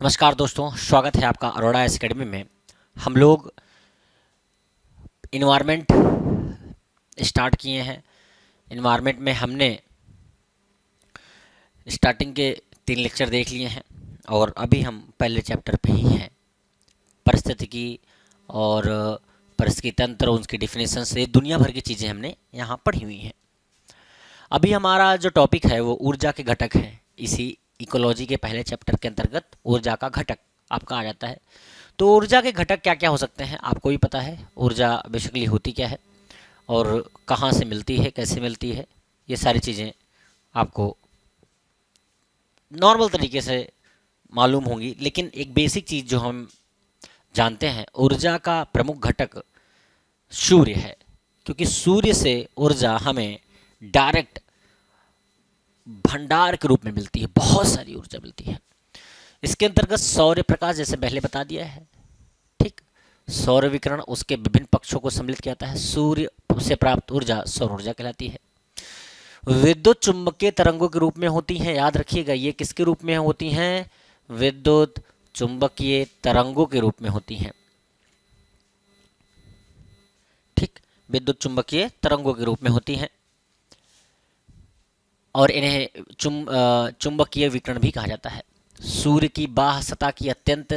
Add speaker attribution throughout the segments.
Speaker 1: नमस्कार दोस्तों, स्वागत है आपका अरोड़ा एकेडमी में। हम लोग इन्वायरमेंट स्टार्ट किए हैं। इन्वायरमेंट में हमने स्टार्टिंग के 3 लेक्चर देख लिए हैं और अभी हम पहले चैप्टर पे ही हैं। परिस्थितिकी और परिस्थिति तंत्र, उसकी डिफिनेशन से दुनिया भर की चीज़ें हमने यहाँ पढ़ी हुई हैं। अभी हमारा जो टॉपिक है वो ऊर्जा के घटक है। इसी इकोलॉजी के पहले चैप्टर के अंतर्गत ऊर्जा का घटक आपका आ जाता है। तो ऊर्जा के घटक क्या क्या हो सकते हैं, आपको भी पता है। ऊर्जा बेसिकली होती क्या है और कहाँ से मिलती है, कैसे मिलती है, ये सारी चीज़ें आपको नॉर्मल तरीके से मालूम होंगी। लेकिन एक बेसिक चीज़ जो हम जानते हैं, ऊर्जा का प्रमुख घटक सूर्य है, क्योंकि सूर्य से ऊर्जा हमें डायरेक्ट भंडार के रूप में मिलती है, बहुत सारी ऊर्जा मिलती है। इसके अंतर्गत सौर्य प्रकाश, जैसे पहले बता दिया है, ठीक। सौर विकिरण उसके विभिन्न पक्षों को सम्मिलित किया जाता है। सूर्य से प्राप्त ऊर्जा सौर ऊर्जा कहलाती है। विद्युत चुंबकीय तरंगों के रूप में होती हैं। याद रखिएगा, ये किसके रूप में होती हैं? विद्युत चुंबकीय तरंगों के रूप में होती हैं, ठीक। विद्युत चुंबकीय तरंगों के रूप में होती हैं और इन्हें चुंबकीय विकिरण भी कहा जाता है। सूर्य की बाह्य सतह की अत्यंत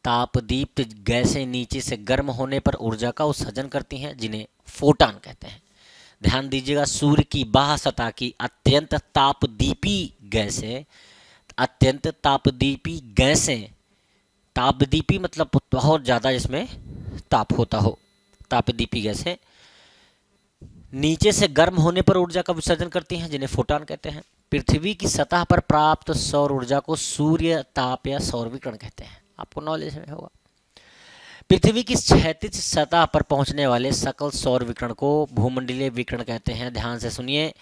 Speaker 1: तापदीप्त गैसें नीचे से गर्म होने पर ऊर्जा का उत्सर्जन करती हैं, जिन्हें फोटॉन कहते हैं। ध्यान दीजिएगा, सूर्य की बाह्य सतह की अत्यंत तापदीपी गैसें, अत्यंत तापदीपी गैसें, तापदीपी मतलब बहुत ज़्यादा जिसमें ताप होता हो, तापदीपी गैसें नीचे से गर्म होने पर ऊर्जा का विसर्जन करती हैं, जिन्हें फोटॉन कहते हैं। पृथ्वी की सतह पर प्राप्त सौर ऊर्जा को सूर्य ताप या सौर विकिरण कहते हैं। आपको नॉलेज में होगा। पृथ्वी की क्षैतिज सतह पर पहुंचने वाले सकल सौर विकिरण को भूमंडलीय विकिरण कहते हैं। ध्यान से सुनिए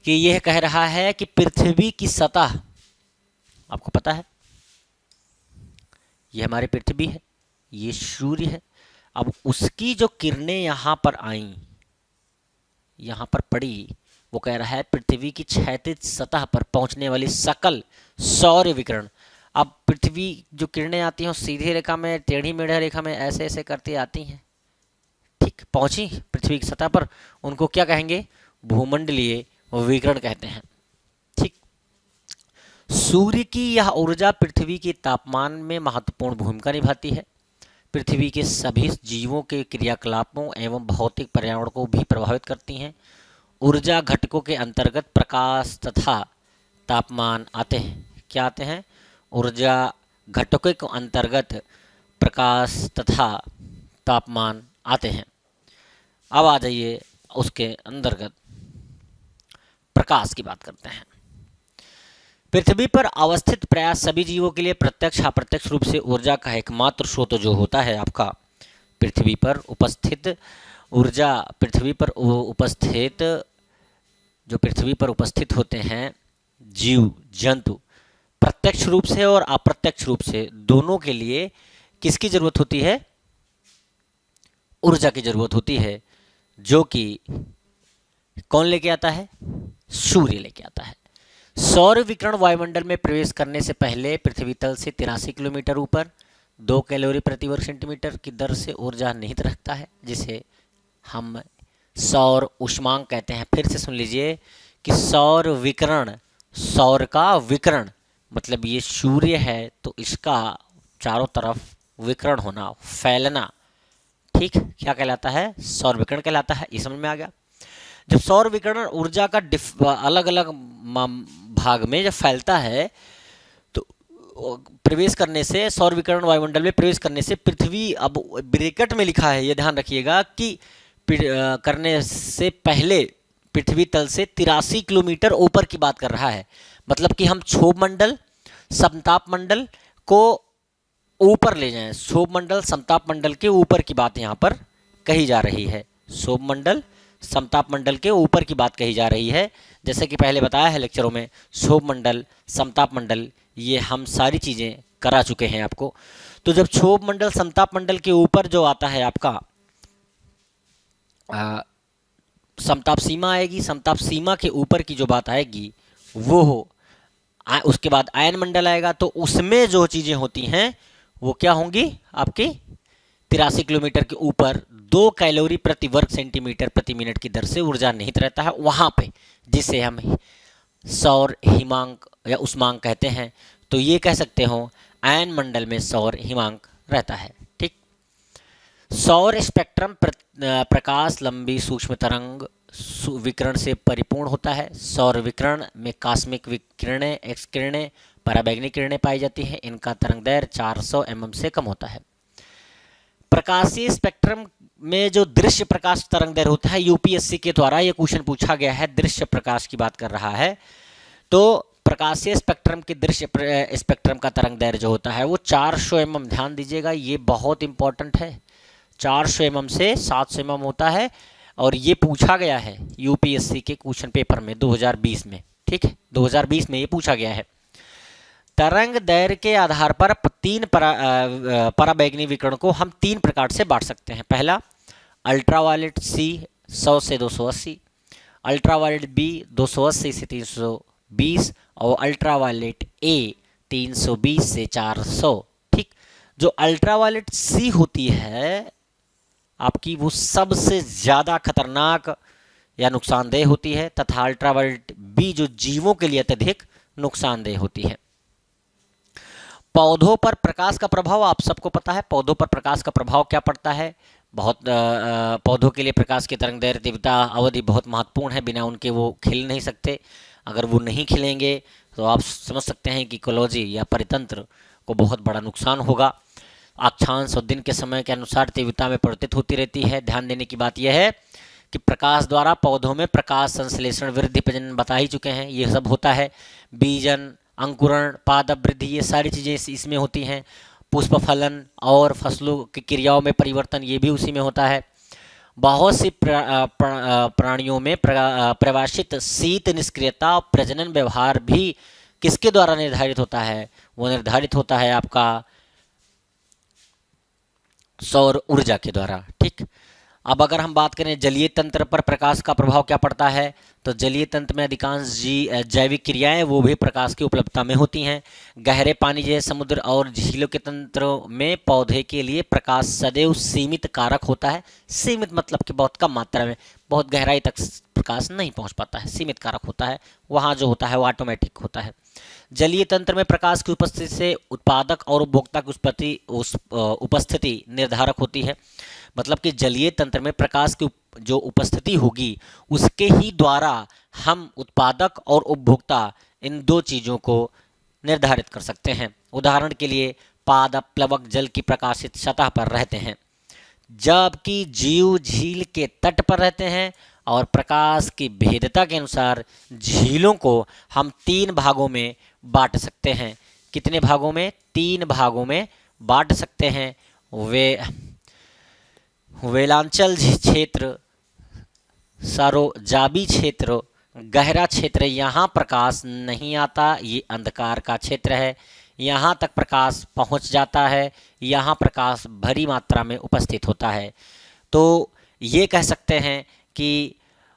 Speaker 1: कि यह कह रहा है कि पृथ्वी की सतह, आपको पता है यह हमारी पृथ्वी है, ये सूर्य है। अब उसकी जो किरणें यहाँ पर आईं, यहाँ पर पड़ी, वो कह रहा है पृथ्वी की क्षैतिज सतह पर पहुंचने वाली सकल सौर विकिरण। अब पृथ्वी जो किरणें आती हैं सीधी रेखा में, टेढ़ी मेढ़ी रेखा में, ऐसे ऐसे करती आती हैं, ठीक। पहुंची पृथ्वी की सतह पर, उनको क्या कहेंगे? भूमंडलीय विकिरण कहते हैं, ठीक। सूर्य की यह ऊर्जा पृथ्वी के तापमान में महत्वपूर्ण भूमिका निभाती है। पृथ्वी के सभी जीवों के क्रियाकलापों एवं भौतिक पर्यावरण को भी प्रभावित करती हैं। ऊर्जा घटकों के अंतर्गत प्रकाश तथा तापमान आते हैं। क्या आते हैं? ऊर्जा घटकों के अंतर्गत प्रकाश तथा तापमान आते हैं। अब आ जाइए उसके अंतर्गत प्रकाश की बात करते हैं। पृथ्वी पर अवस्थित प्राय सभी जीवों के लिए प्रत्यक्ष अप्रत्यक्ष रूप से ऊर्जा का एकमात्र स्रोत जो होता है आपका पृथ्वी पर उपस्थित ऊर्जा, पृथ्वी पर उपस्थित जो पृथ्वी पर उपस्थित होते हैं जीव जंतु, प्रत्यक्ष रूप से और अप्रत्यक्ष रूप से दोनों के लिए किसकी जरूरत होती है? ऊर्जा की जरूरत होती है, जो कि कौन लेके आता है? सूर्य लेके आता है। सौर विकिरण वायुमंडल में प्रवेश करने से पहले पृथ्वी तल से 83 किलोमीटर ऊपर 2 कैलोरी प्रति वर्ग सेंटीमीटर की दर से ऊर्जा निहित रखता है, जिसे हम सौर ऊष्मांक कहते हैं। फिर से सुन लीजिए कि सौर विकिरण, सौर का विकिरण मतलब ये सूर्य है तो इसका चारों तरफ विकिरण होना, फैलना, ठीक, क्या कहलाता है? सौर विकिरण कहलाता है। ये समझ में आ गया। जब सौर विकिरण ऊर्जा का अलग अलग भाग में जब फैलता है तो प्रवेश करने से, सौर विकिरण वायुमंडल में प्रवेश करने से पृथ्वी, अब ब्रैकेट में लिखा है, ये ध्यान रखिएगा कि करने से पहले पृथ्वी तल से 83 किलोमीटर ऊपर की बात कर रहा है। मतलब कि हम क्षोभ मंडल समताप मंडल को ऊपर ले जाएं। क्षोभ मंडल समताप मंडल के ऊपर की बात यहाँ पर कही जा रही है। क्षोभ मंडल समताप मंडल के ऊपर की बात कही जा रही है। जैसे कि पहले बताया है लेक्चरों में, क्षोभ मंडल समताप मंडल ये हम सारी चीज़ें करा चुके हैं आपको। तो जब क्षोभ मंडल समताप मंडल के ऊपर जो आता है आपका समताप सीमा आएगी, समताप सीमा के ऊपर की जो बात आएगी वो उसके बाद आयन मंडल आएगा, तो उसमें जो चीजें होती हैं वो क्या होंगी, आपकी 83 किलोमीटर के ऊपर 2 कैलोरी प्रति वर्ग सेंटीमीटर प्रति मिनट की दर से ऊर्जा निहित रहता है वहां पे, जिसे हम सौर हिमांक या उष्मांक कहते हैं। तो ये कह सकते हो आयन मंडल में सौर हिमांक रहता है। ठीक। सौर स्पेक्ट्रम प्रकाश लंबी सूक्ष्म तरंग विकिरण से परिपूर्ण होता है। सौर विकिरण में कॉस्मिक विकिरणें, एक्स किरणें, पराबैंगनी किरणें पाई जाती हैं। इनका तरंगदैर्घ्य 400 mm से कम होता है। प्रकाशीय स्पेक्ट्रम में जो दृश्य प्रकाश तरंगदैर्घ्य होता है, यूपीएससी के द्वारा ये क्वेश्चन पूछा गया है, दृश्य प्रकाश की बात कर रहा है। तो प्रकाशीय स्पेक्ट्रम के दृश्य स्पेक्ट्रम का तरंगदैर्घ्य जो होता है वो 400 mm, ध्यान दीजिएगा ये बहुत इंपॉर्टेंट है, 400 mm से 700 mm होता है। और ये पूछा गया है यूपीएससी के क्वेश्चन पेपर में 2020 में। ठीक है, 2020 में ये पूछा गया है। तरंग दैर्घ्य के आधार पर तीन पराबैंगनी विकिरण को हम 3 प्रकार से बांट सकते हैं। पहला अल्ट्रावायलेट सी 100 से 280, अल्ट्रावायलेट बी 280 से 320 और अल्ट्रावायलेट ए 320 से 400। ठीक। जो अल्ट्रावायलेट सी होती है आपकी वो सबसे ज़्यादा खतरनाक या नुकसानदेह होती है, तथा अल्ट्रावायलेट बी जो जीवों के लिए अत्यधिक नुकसानदेह होती है। पौधों पर प्रकाश का प्रभाव आप सबको पता है, पौधों पर प्रकाश का प्रभाव क्या पड़ता है। बहुत पौधों के लिए प्रकाश की तरंगदैर्घ्य तीव्रता अवधि बहुत महत्वपूर्ण है, बिना उनके वो खिल नहीं सकते। अगर वो नहीं खिलेंगे तो आप समझ सकते हैं कि इकोलॉजी या परितंत्र को बहुत बड़ा नुकसान होगा। अक्षांश और दिन के समय के अनुसार तीव्रता में परिवर्तित होती रहती है। ध्यान देने की बात यह है कि प्रकाश द्वारा पौधों में प्रकाश संश्लेषण, वृद्धि, प्रजनन बता ही चुके हैं, ये सब होता है। बीजन, अंकुरण, पादप वृद्धि, ये सारी चीज़ें इसमें होती हैं। पुष्प फलन और फसलों की क्रियाओं में परिवर्तन, ये भी उसी में होता है। बहुत सी प्राणियों में प्रवासित शीत निष्क्रियता और प्रजनन व्यवहार भी किसके द्वारा निर्धारित होता है, वो निर्धारित होता है आपका सौर ऊर्जा के द्वारा। ठीक। अब अगर हम बात करें जलीय तंत्र पर प्रकाश का प्रभाव क्या पड़ता है, तो जलीय तंत्र में अधिकांश जैविक क्रियाएं वो भी प्रकाश की उपलब्धता में होती हैं। गहरे पानी जैसे समुद्र और झीलों के तंत्रों में पौधे के लिए प्रकाश सदैव सीमित कारक होता है। सीमित मतलब कि बहुत कम मात्रा में, बहुत गहराई तक प्रकाश नहीं पहुंच पाता है, सीमित कारक होता है। वहाँ जो होता है वो ऑटोमेटिक होता है। जलीय तंत्र में प्रकाश की उपस्थिति से उत्पादक और उपभोक्ता की उपस्थिति निर्धारक होती है। मतलब कि जलीय तंत्र में प्रकाश की जो उपस्थिति होगी उसके ही द्वारा हम उत्पादक और उपभोक्ता इन दो चीज़ों को निर्धारित कर सकते हैं। उदाहरण के लिए पादप प्लवक जल की प्रकाशित सतह पर रहते हैं, जबकि जीव झील के तट पर रहते हैं। और प्रकाश की भेदता के अनुसार झीलों को हम 3 भागों में बांट सकते हैं। कितने भागों में? 3 भागों में बांट सकते हैं। वे वेलांचल क्षेत्र, सरोजाबी क्षेत्र, गहरा क्षेत्र, यहाँ प्रकाश नहीं आता, ये अंधकार का क्षेत्र है। यहाँ तक प्रकाश पहुँच जाता है, यहाँ प्रकाश भरी मात्रा में उपस्थित होता है। तो ये कह सकते हैं कि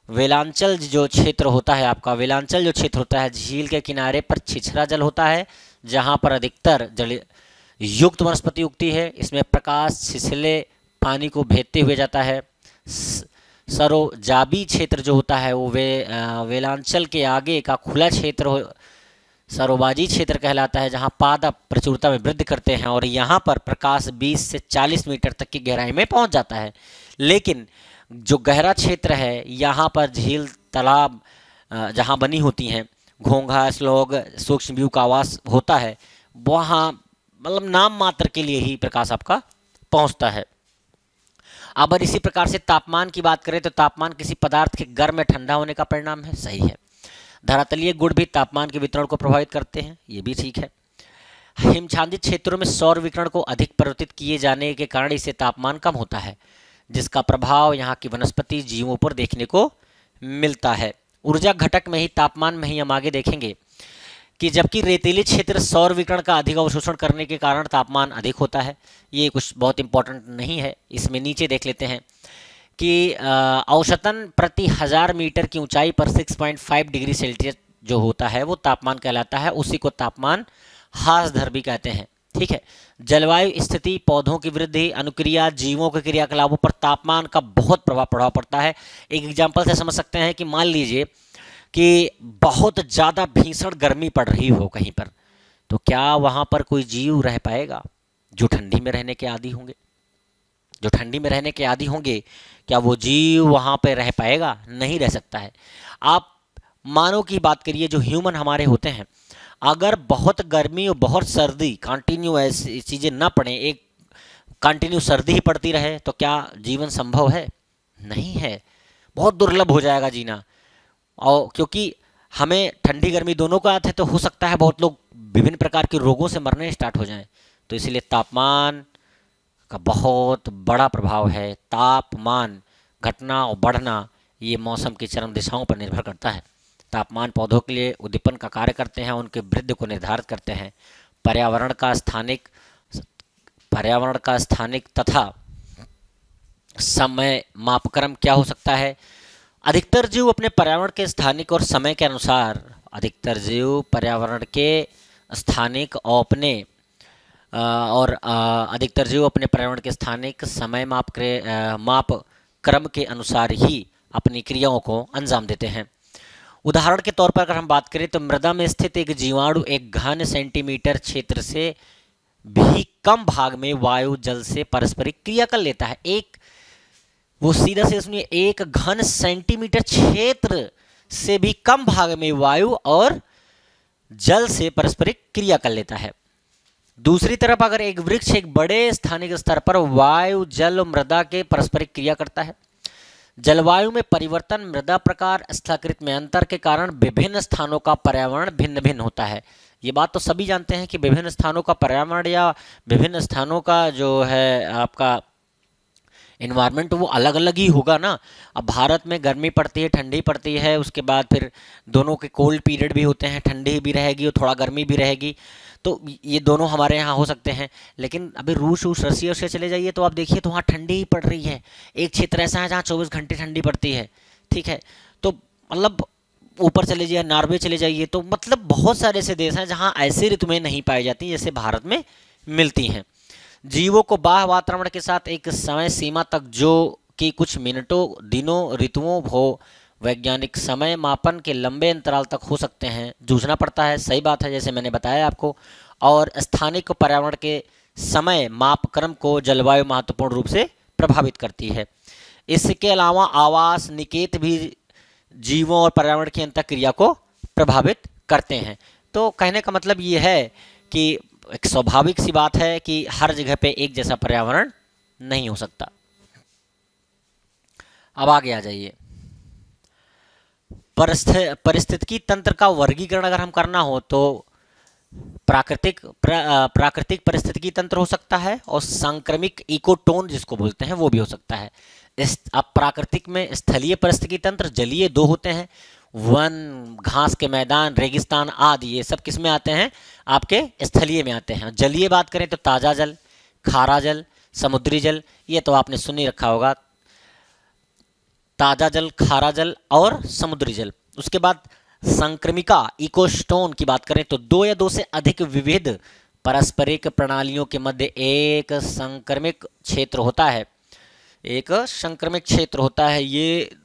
Speaker 1: वेलांचल जो क्षेत्र होता है आपका, वेलांचल जो क्षेत्र होता है झील के किनारे पर छिछरा जल होता है, जहाँ पर अधिकतर जल युक्त वनस्पति उगती है। इसमें प्रकाश छिछले पानी को भेदते हुए जाता है। सरोजाबी क्षेत्र जो होता है वो वेलांचल के आगे का खुला क्षेत्र सरोबाजी क्षेत्र कहलाता है, जहाँ पादप प्रचुरता में वृद्धि करते हैं और यहाँ पर प्रकाश 20 से 40 मीटर तक की गहराई में पहुँच जाता है। लेकिन जो गहरा क्षेत्र है यहाँ पर झील, तालाब जहाँ बनी होती हैं, घोंघा, स्लॉग, सूक्ष्मजीव का आवास होता है, वहाँ मतलब नाम मात्र के लिए ही प्रकाश आपका पहुँचता है। अब इसी प्रकार से तापमान की बात करें तो तापमान किसी पदार्थ के गर्म या ठंडा होने का परिणाम है, सही है। धरातलीय गुण भी तापमान के वितरण को प्रभावित करते हैं, ये भी ठीक है। हिमछादित क्षेत्रों में सौर विकिरण को अधिक परिवर्तित किए जाने के कारण इससे तापमान कम होता है, जिसका प्रभाव यहाँ की वनस्पति जीवों पर देखने को मिलता है। ऊर्जा घटक में ही, तापमान में ही हम आगे देखेंगे कि जबकि रेतीले क्षेत्र सौर विकिरण का अधिक अवशोषण करने के कारण तापमान अधिक होता है। ये कुछ बहुत इंपॉर्टेंट नहीं है, इसमें नीचे देख लेते हैं कि औसतन प्रति 1000 मीटर की ऊंचाई पर 6.5 डिग्री सेल्सियस जो होता है वो तापमान कहलाता है, उसी को तापमान ह्रास दर भी कहते हैं। ठीक है। जलवायु स्थिति, पौधों की वृद्धि, अनुक्रिया, जीवों के क्रियाकलापों पर तापमान का बहुत प्रभाव पड़ता है। एक एग्जाम्पल से समझ सकते हैं कि मान लीजिए कि बहुत ज़्यादा भीषण गर्मी पड़ रही हो कहीं पर, तो क्या वहाँ पर कोई जीव रह पाएगा? जो ठंडी में रहने के आदी होंगे, जो ठंडी में रहने के आदी होंगे, क्या वो जीव वहाँ पे रह पाएगा? नहीं रह सकता है। आप मानव की बात करिए, जो ह्यूमन हमारे होते हैं, अगर बहुत गर्मी और बहुत सर्दी कंटिन्यू ऐसी चीज़ें ना पड़े, एक कंटिन्यू सर्दी ही पड़ती रहे, तो क्या जीवन संभव है? नहीं है, बहुत दुर्लभ हो जाएगा जीना। और क्योंकि हमें ठंडी गर्मी दोनों का आते हैं, तो हो सकता है बहुत लोग विभिन्न प्रकार के रोगों से मरने स्टार्ट हो जाएं। तो इसलिए तापमान का बहुत बड़ा प्रभाव है। तापमान घटना और बढ़ना ये मौसम की चरम दिशाओं पर निर्भर करता है। तापमान पौधों के लिए उद्दीपन का कार्य करते हैं, उनके वृद्धि को निर्धारित करते हैं। पर्यावरण का स्थानिक तथा समय मापक्रम क्या हो सकता है? अधिकतर जीव अपने पर्यावरण के स्थानिक और समय के अनुसार, अधिकतर जीव पर्यावरण के स्थानिक और अपने अधिकतर जीव अपने पर्यावरण के स्थानिक समय माप क्रम के अनुसार ही अपनी क्रियाओं को अंजाम देते हैं। उदाहरण के तौर पर अगर हम बात करें तो मृदा में स्थित एक जीवाणु एक घन सेंटीमीटर क्षेत्र से भी कम भाग में वायु जल से पारस्परिक क्रिया कर लेता है। वो सीधा से सुनिए, एक घन सेंटीमीटर क्षेत्र से भी कम भाग में वायु और जल से पारस्परिक क्रिया कर लेता है। दूसरी तरफ अगर एक वृक्ष एक बड़े स्थानिक स्तर पर वायु, जल और मृदा के पारस्परिक क्रिया करता है। जलवायु में परिवर्तन, मृदा प्रकार, स्थलाकृति में अंतर के कारण विभिन्न स्थानों का पर्यावरण भिन्न भिन्न होता है। ये बात तो सभी जानते हैं कि विभिन्न स्थानों का पर्यावरण या विभिन्न स्थानों का जो है आपका इन्वायरमेंट वो अलग अलग ही होगा ना। अब भारत में गर्मी पड़ती है, ठंडी पड़ती है, उसके बाद फिर दोनों के कोल्ड पीरियड भी होते हैं, ठंडी भी रहेगी और थोड़ा गर्मी भी रहेगी, तो ये दोनों हमारे यहाँ हो सकते हैं। लेकिन अभी रूस रसिया से चले जाइए तो आप देखिए तो वहाँ ठंडी ही पड़ रही है। एक क्षेत्र ऐसा है जहाँ 24 घंटे ठंडी पड़ती है। ठीक है, तो मतलब ऊपर चले जाइए, नॉर्वे चले जाइए, तो मतलब बहुत सारे ऐसे देश हैं जहाँ ऐसी ऋतुएं नहीं पाई जाती जैसे भारत में मिलती हैं। जीवों को बाह्य वातावरण के साथ एक समय सीमा तक, जो कि कुछ मिनटों, दिनों, ऋतुओं हो, वैज्ञानिक समय मापन के लंबे अंतराल तक हो सकते हैं, जूझना पड़ता है। सही बात है, जैसे मैंने बताया आपको। और स्थानिक पर्यावरण के समय मापक्रम को जलवायु महत्वपूर्ण रूप से प्रभावित करती है। इसके अलावा आवास, निकेत भी जीवों और पर्यावरण की अंतःक्रिया को प्रभावित करते हैं। तो कहने का मतलब ये है कि एक स्वाभाविक सी बात है कि हर जगह पे एक जैसा पर्यावरण नहीं हो सकता। अब आगे आ जाइए। परिस्थितिकी तंत्र का वर्गीकरण अगर हम करना हो तो प्राकृतिक परिस्थितिकी तंत्र हो सकता है और संक्रमिक इकोटोन जिसको बोलते हैं वो भी हो सकता है। अब प्राकृतिक में स्थलीय परिस्थितिकी तंत्र, जलीय दो होते हैं, वन, घास के मैदान, रेगिस्तान आदि, ये सब किस में आते हैं? आपके स्थलीय में आते हैं। जलीय बात करें तो ताज़ा जल, खारा जल, समुद्री जल, ये तो आपने सुन ही रखा होगा, ताज़ा जल, खारा जल और समुद्री जल। उसके बाद संक्रमिका इकोस्टोन की बात करें तो दो या दो से अधिक विविध पारस्परिक प्रणालियों के मध्य एक संक्रमिक क्षेत्र होता है। एक संक्रमिक क्षेत्र होता है, ये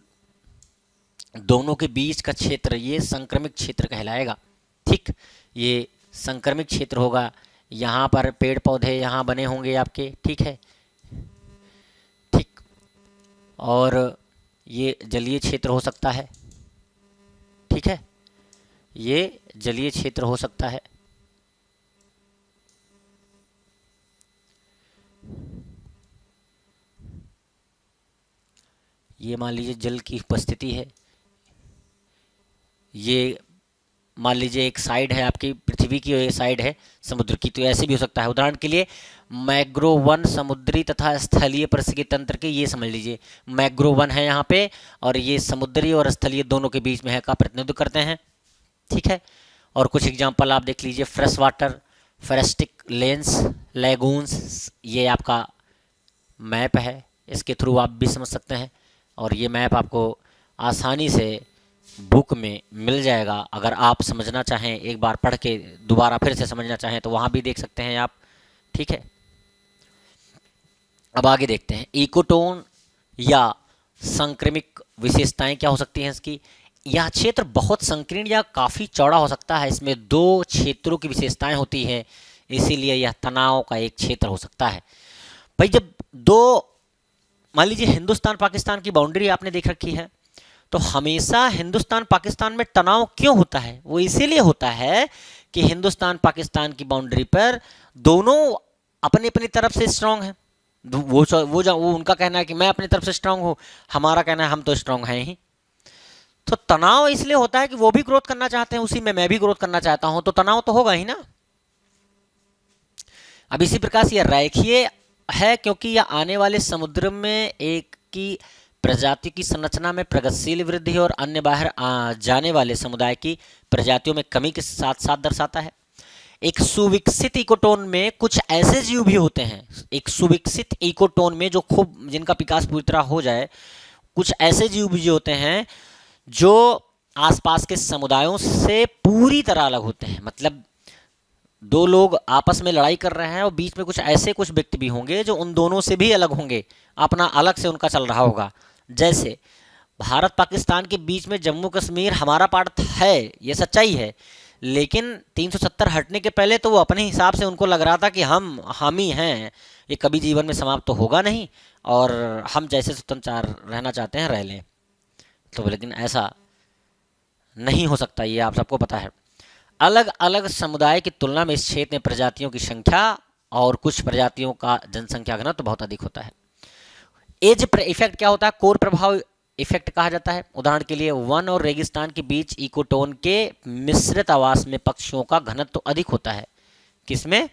Speaker 1: दोनों के बीच का क्षेत्र, ये संक्रमिक क्षेत्र कहलाएगा। ठीक, ये संक्रमिक क्षेत्र होगा। यहाँ पर पेड़ पौधे यहाँ बने होंगे आपके, ठीक है, ठीक, और ये जलीय क्षेत्र हो सकता है। ठीक है, ये जलीय क्षेत्र हो सकता है। ये मान लीजिए जल की उपस्थिति है। ये मान लीजिए एक साइड है आपकी पृथ्वी की और ये साइड है समुद्र की, तो ऐसे भी हो सकता है। उदाहरण के लिए मैग्रो वन समुद्री तथा स्थलीय परिस्थितिकी तंत्र के, ये समझ लीजिए मैग्रो वन है यहाँ पे और ये समुद्री और स्थलीय दोनों के बीच में है का प्रतिनिधित्व करते हैं। ठीक है, और कुछ एग्जांपल आप देख लीजिए, फ्रेश वाटर, फॉरेस्टिक लेंस, लेगून्स, ये आपका मैप है, इसके थ्रू आप भी समझ सकते हैं। और ये मैप आपको आसानी से बुक में मिल जाएगा। अगर आप समझना चाहें, एक बार पढ़ के दोबारा फिर से समझना चाहें तो वहाँ भी देख सकते हैं आप। ठीक है, अब आगे देखते हैं इकोटोन या संक्रमिक विशेषताएं क्या हो सकती हैं इसकी। यह क्षेत्र बहुत संकीर्ण या काफ़ी चौड़ा हो सकता है। इसमें दो क्षेत्रों की विशेषताएं होती हैं, इसीलिए यह तनाव का एक क्षेत्र हो सकता है। भाई जब दो, मान लीजिए हिंदुस्तान पाकिस्तान की बाउंड्री आपने देख रखी है, तो हमेशा हिंदुस्तान पाकिस्तान में तनाव क्यों होता है? वो इसीलिए होता है कि हिंदुस्तान पाकिस्तान की बाउंड्री पर दोनों अपनी अपनी तरफ से स्ट्रांग है। वो उनका कहना है कि मैं अपनी तरफ से स्ट्रांग हूं, हमारा कहना है हम तो स्ट्रांग हैं ही। तो तनाव इसलिए होता है कि वो भी ग्रोथ करना चाहते हैं, उसी में मैं भी ग्रोथ करना चाहता हूं, तो तनाव तो होगा ही ना। अब इसी प्रकार से यह रेखीय है क्योंकि यह आने वाले समुद्र में एक की प्रजाति की संरचना में प्रगतिशील वृद्धि और अन्य बाहर जाने वाले समुदाय की प्रजातियों में कमी के साथ साथ दर्शाता है। एक सुविकसित इकोटोन में कुछ ऐसे जीव भी होते हैं, एक सुविकसित इकोटोन में जो खूब जिनका विकास पूरी तरह हो जाए, कुछ ऐसे जीव भी होते हैं जो आसपास के समुदायों से पूरी तरह अलग होते हैं। मतलब दो लोग आपस में लड़ाई कर रहे हैं और बीच में कुछ ऐसे कुछ व्यक्ति भी होंगे जो उन दोनों से भी अलग होंगे, अपना अलग से उनका चल रहा होगा। जैसे भारत पाकिस्तान के बीच में जम्मू कश्मीर हमारा पार्ट है, ये सच्चाई है, लेकिन 370 हटने के पहले तो वो अपने हिसाब से उनको लग रहा था कि हम ही हैं, ये कभी जीवन में समाप्त तो होगा नहीं और हम जैसे स्वतंत्र रहना चाहते हैं रह लें। तो लेकिन ऐसा नहीं हो सकता, ये आप सबको पता है। अलग अलग समुदाय की तुलना में इस क्षेत्र में प्रजातियों की संख्या और कुछ प्रजातियों का जनसंख्या घनत्व तो बहुत अधिक होता है। एज इफेक्ट क्या होता है? कोर प्रभाव इफेक्ट कहा जाता है। उदाहरण के लिए वन और रेगिस्तान के बीच इकोटोन के मिश्रित आवास में पक्षियों का घनत्व तो अधिक होता है। किसमें?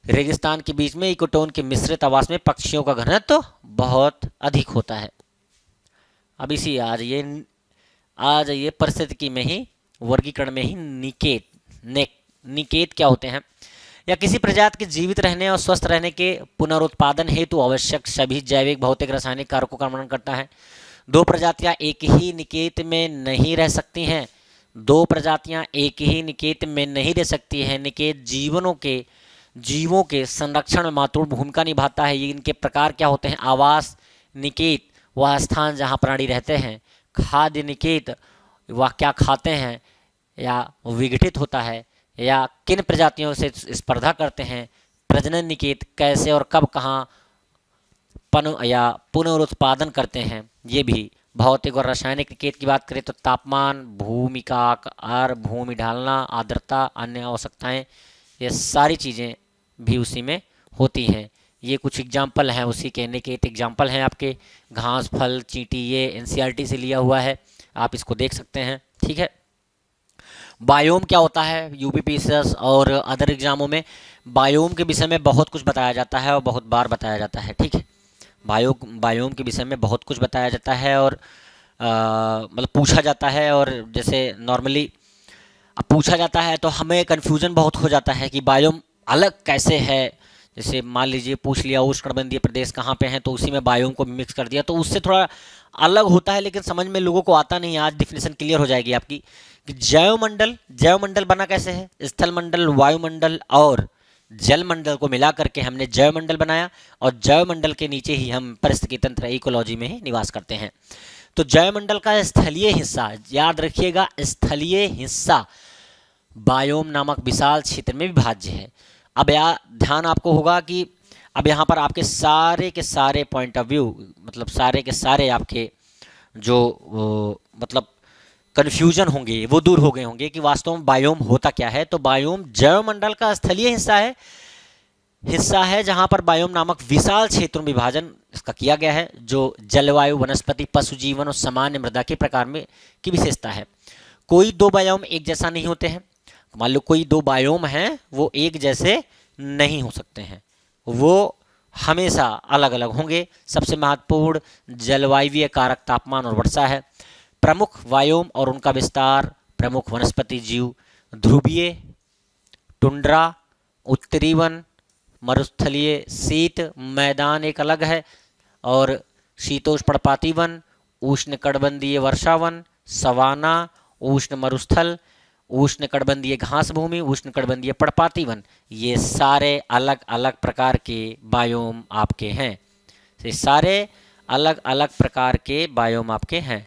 Speaker 1: रेगिस्तान के बीच में इकोटोन के मिश्रित आवास में पक्षियों का घनत्व तो बहुत अधिक होता है। अब इसी आ जाइए परिस्थितिकी में ही, वर्गीकरण में ही निकेत क्या होते हैं? या किसी प्रजाति के जीवित रहने और स्वस्थ रहने के पुनरुत्पादन हेतु आवश्यक सभी जैविक भौतिक रासायनिक कारकों का वर्णन करता है। दो प्रजातियां एक ही निकेत में नहीं रह सकती हैं। दो प्रजातियां एक ही निकेत में नहीं रह सकती हैं। निकेत जीवों के संरक्षण में महत्वपूर्ण भूमिका निभाता है। ये इनके प्रकार क्या होते हैं? आवास निकेत, वह स्थान जहाँ प्राणी रहते हैं। खाद्य निकेत, वह क्या खाते हैं या विघटित होता है या किन प्रजातियों से स्पर्धा करते हैं। प्रजनन निकेत, कैसे और कब कहाँ पुनरुत्पादन करते हैं। ये भी भौतिक और रासायनिक निकेत की बात करें तो तापमान, भूमि का आकार, भूमि ढालना, आर्द्रता, अन्य आवश्यकताएं, ये सारी चीज़ें भी उसी में होती हैं। ये कुछ एग्जाम्पल हैं उसी के, निकेत एग्जाम्पल हैं आपके। घास, फल, चींटी, ये एनसीईआरटी से लिया हुआ है, आप इसको देख सकते हैं। ठीक है, बायोम क्या होता है? यूपीपीसीएस और अदर एग्जामों में बायोम के विषय में बहुत कुछ बताया जाता है और बहुत बार बताया जाता है। ठीक है, बायोम के विषय में बहुत कुछ बताया जाता है और मतलब पूछा जाता है। और जैसे नॉर्मली अब पूछा जाता है तो हमें कन्फ्यूज़न बहुत हो जाता है कि बायोम अलग कैसे है। जैसे मान लीजिए पूछ लिया उष्णकटिबंधीय प्रदेश कहाँ पे हैं, तो उसी में बायोम को मिक्स कर दिया, तो उससे थोड़ा अलग होता है, लेकिन समझ में लोगों को आता नहीं। आज डिफिनेशन क्लियर हो जाएगी आपकी कि जैवमंडल बना कैसे है? स्थलमंडल, वायुमंडल और जलमंडल को मिला करके हमने जैवमंडल बनाया और जैवमंडल के नीचे ही हम पारिस्थितिकी तंत्र इकोलॉजी में ही निवास करते हैं। तो जैवमंडल का स्थलीय हिस्सा, याद रखिएगा, स्थलीय हिस्सा बायोम नामक विशाल क्षेत्र में विभाज्य है। अब ध्यान आपको होगा कि अब यहाँ पर आपके सारे के सारे पॉइंट ऑफ व्यू, मतलब सारे के सारे आपके जो मतलब कन्फ्यूजन होंगे वो दूर हो गए होंगे कि वास्तव में बायोम होता क्या है। तो बायोम जैवमंडल का स्थलीय हिस्सा है जहाँ पर बायोम नामक विशाल क्षेत्र में विभाजन इसका किया गया है, जो जलवायु, वनस्पति, पशु जीवन और सामान्य मृदा के प्रकार में की विशेषता है। कोई दो बायोम एक जैसा नहीं होते हैं। मान लो कोई दो बायोम हैं, वो एक जैसे नहीं हो सकते हैं, वो हमेशा अलग अलग होंगे। सबसे महत्वपूर्ण जलवायु कारक तापमान और वर्षा है। प्रमुख बायोम और उनका विस्तार, प्रमुख वनस्पति जीव, ध्रुवीय, टुंड्रा, उत्तरी वन, मरुस्थलीय, शीत मैदान एक अलग है, और शीतोष्णपाती वन, उष्णकटिबंधीय वर्षा वन, सवाना, उष्ण मरुस्थल, उष्ण कटिबंधीय घास भूमि, उष्ण कटिबंधीय पर्णपाती वन, ये सारे अलग अलग प्रकार के बायोम आपके हैं। ये सारे अलग अलग प्रकार के बायोम आपके हैं।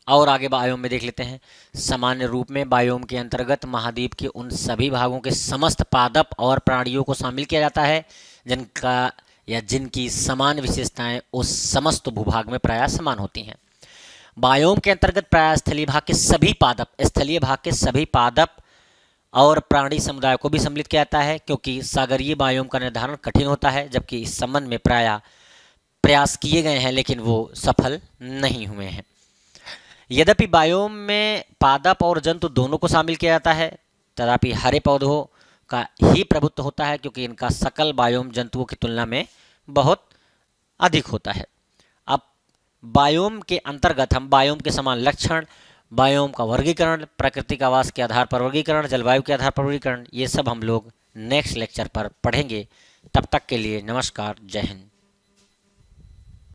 Speaker 1: और आगे बायोम में देख लेते हैं। सामान्य रूप में बायोम के अंतर्गत महाद्वीप के उन सभी भागों के समस्त पादप और प्राणियों को शामिल किया जाता है जिनका या जिनकी समान विशेषताएं उस समस्त भूभाग में प्रायः समान होती हैं। बायोम के अंतर्गत प्रायः स्थलीय भाग के सभी पादप और प्राणी समुदाय को भी सम्मिलित किया जाता है, क्योंकि सागरीय बायोम का निर्धारण कठिन होता है, जबकि इस संबंध में प्रायः प्रयास किए गए हैं लेकिन वो सफल नहीं हुए हैं। यद्यपि बायोम में पादप और जंतु दोनों को शामिल किया जाता है, तथापि हरे पौधों का ही प्रभुत्व होता है, क्योंकि इनका सकल बायोम जंतुओं की तुलना में बहुत अधिक होता है। अब बायोम के अंतर्गत हम बायोम के समान लक्षण, बायोम का वर्गीकरण, प्राकृतिक आवास के आधार पर वर्गीकरण, जलवायु के आधार पर वर्गीकरण, ये सब हम लोग नेक्स्ट लेक्चर पर पढ़ेंगे। तब तक के लिए नमस्कार, जय हिंद।